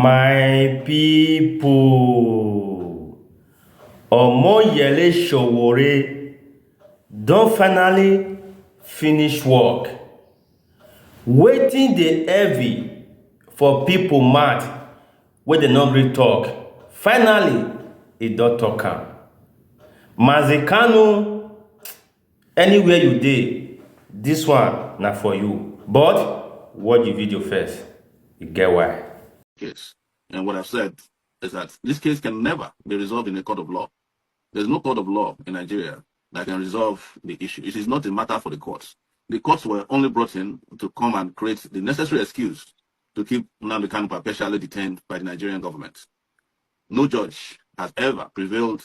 My people, Omoyele Sowore don finally finish work. Wetin dey heavy for people mouth wey dem no gree talk. Finally, e don talk am. Mazi Kanu, anywhere you dey, this one na for you. But watch the video first. You get why. Case. And what I've said is that this case can never be resolved in a court of law. There's no court of law in Nigeria that can resolve the issue. It is not a matter for the courts. The courts were only brought in to come and create the necessary excuse to keep Nnamdi Kanu perpetually detained by the Nigerian government. No judge has ever prevailed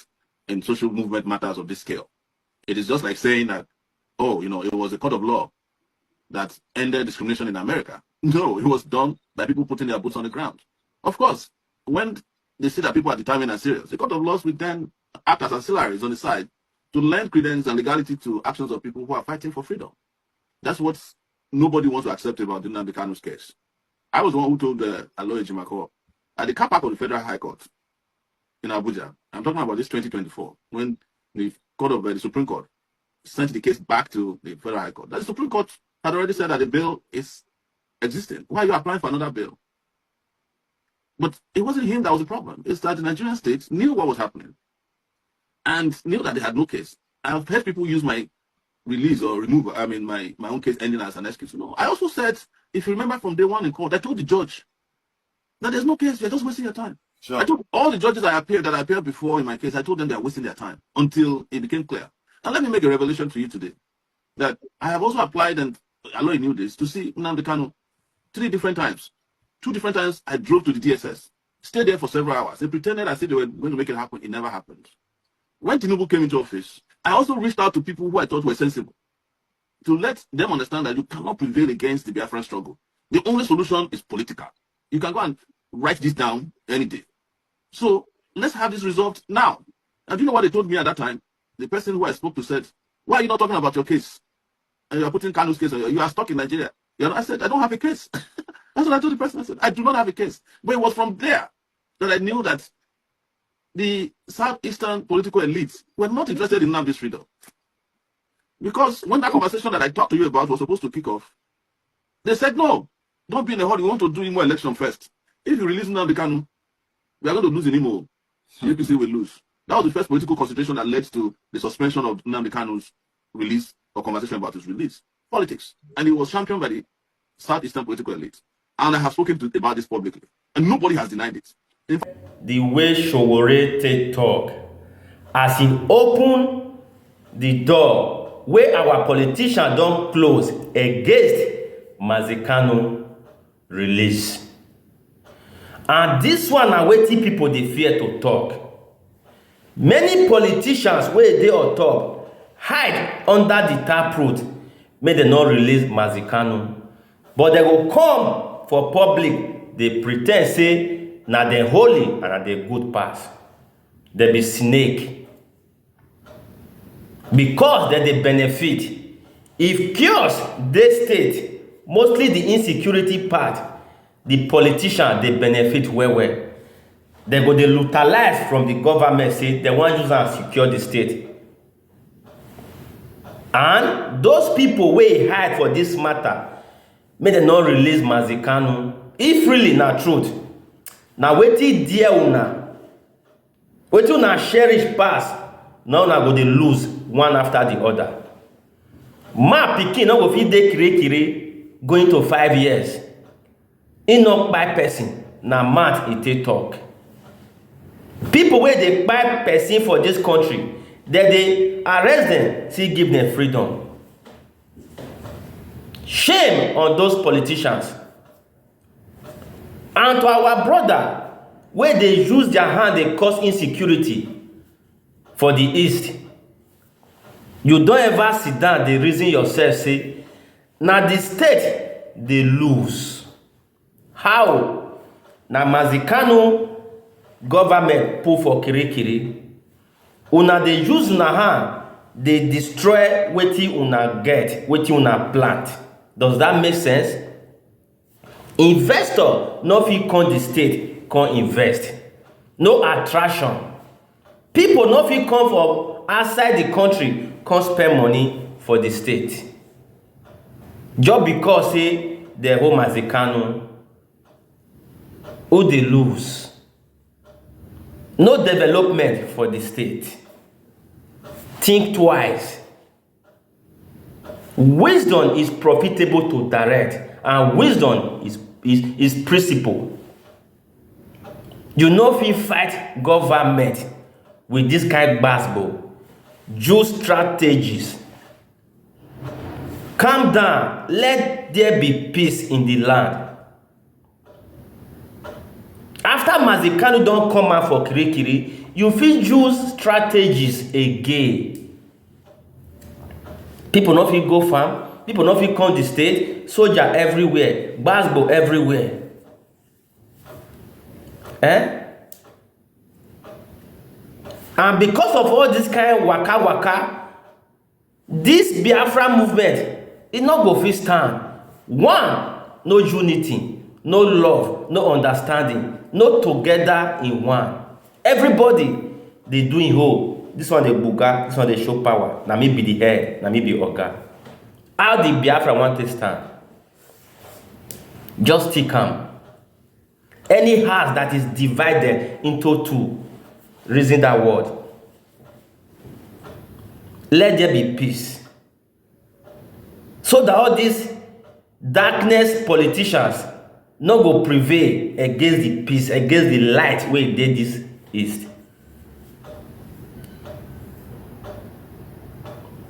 in social movement matters of this scale. It is just like saying that, oh, it was a court of law that ended discrimination in America. No, it was done by people putting their boots on the ground. Of course, when they see that people are determined and serious, the court of laws will then act as ancillaries on the side to lend credence and legality to actions of people who are fighting for freedom. That's what nobody wants to accept about the Nnamdi Kanu's case. I was the one who told Aloy Ejimakor at the car park of the Federal High Court in Abuja. I'm talking about this 2024, when the Supreme Court sent the case back to the Federal High Court. That the Supreme Court had already said that the bill is existing. Why are you applying for another bill? But it wasn't him that was the problem. It's that the Nigerian state knew what was happening and knew that they had no case. I've heard people use my release or removal, my own case ending as an excuse. No, I also said, if you remember from day one in court, I told the judge that there's no case, you're just wasting your time. Sure. I told all the judges that I appeared before in my case, I told them they're wasting their time until it became clear. And let me make a revelation to you today that I have also applied, and Aloy knew this, to see Nnamdi Kanu 3 different times. 2 different times I drove to the DSS, stayed there for several hours. They pretended I said they were going to make it happen. It never happened. When Tinubu came into office, I also reached out to people who I thought were sensible to let them understand that you cannot prevail against the Biafran struggle. The only solution is political. You can go and write this down any day. So let's have this resolved now. And do you know what they told me at that time? The person who I spoke to said, why are you not talking about your case? And you are putting Kanu's case, you are stuck in Nigeria. I said, I don't have a case. That's what I told the person. I said, I do not have a case. But it was from there that I knew that the Southeastern political elites were not interested in Nnamdi's freedom. Because when that conversation that I talked to you about was supposed to kick off, they said, no, don't be in a hurry. We want to do more election first. If you release Nnamdi Kanu, we are going to lose anymore. APC will lose. That was the first political consideration that led to the suspension of Nnamdi Kanu's release or conversation about his release. Politics. And it was championed by the Southeastern political elite. And I have spoken about this publicly. And nobody has denied it. The way Sowore take talk, as he open the door where our politicians don't close against Mazi Kanu release. And this one na wetin people dey fear to talk. Many politicians wey dey on top hide under the taproot make dem not release Mazi Kanu. But they will come for public, they pretend say na dem holy and na dem good pass. They be snake. Because they dey benefit. If chaos dey state, mostly the insecurity part, the politicians they benefit well. They go dey utilize from the government, say they want use and secure the state. And those people wey hide for this matter, may they not release Mazi Kanu. If really na truth, na wetin dear una, wetin una cherish pass, now una go dey lose one after the other. Ma pikin no go fit dey kire going to 5 years. E no kpai person, na mouth e take talk. People wey dey kpai person for this country, they arrest them, still give them freedom. Shame on those politicians. And to our brother, where they use their hand, they cause insecurity for the East. You don't ever sit down, they reason yourself, say, now the state, they lose. How? Now Mazi Kanu government pull for kiri. Una they use na hand, they destroy wetin una get, wetin una plant. Does that make sense? Investor no fit come the state, come invest. No attraction. People no fit come from outside the country come spend money for the state. Just because say the home Mazi Kanu, who they lose. No development for the state. Think twice. Wisdom is profitable to direct, and wisdom is principle. You no fit fight government with this kind of baseball. Use strategies. Calm down. Let there be peace in the land. After Mazi Kanu don't come out for Kirikiri, you fit use strategies again. People not fit go farm. People not fit come the state. Soldier everywhere. Baseball everywhere. And because of all this kind of waka, this Biafra movement, it not go fit stand. One, no unity, no love, no understanding, no together in one. Everybody, they doing whole. This one they buga, this one they show power. Na me be the head, na me be oga. How the Biafra want to stand? Just stick am. Any house that is divided into two, reason that word. Let there be peace. So that all these darkness politicians not go prevail against the peace, against the light where they this east.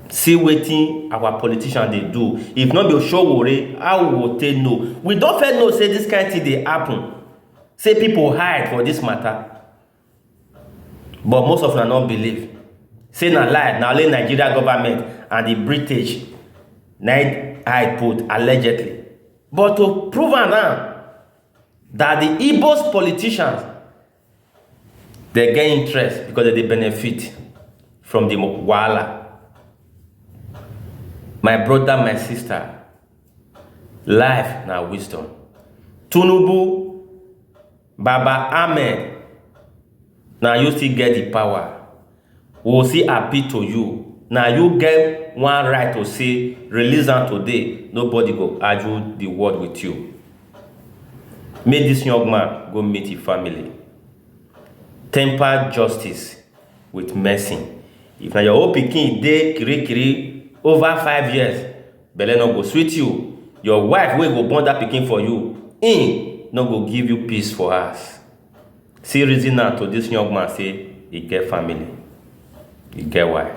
See wetin our politicians they do. If not be Sowore, how will they know? We don't fair know say this kind of thing they happen. Say people hide for this matter. But most of them don't believe. Say na lie, now only Nigeria government and the British night hide put allegedly. But to prove now that the Igbo's politicians they get interest because they benefit from the wahala. My brother, my sister, life now wisdom. Tinubu, Baba Ahmed, now you still get the power. We will see appeal to you. Now you get one right to say, release them today. Nobody go argue the word with you. Make this young man go meet his family. Temper justice with mercy. If now your old pikin dey kiri over 5 years, belle no go sweet you. Your wife will go born that pikin for you. No go give you peace for us. See reason now to this young man say he get family. You get why?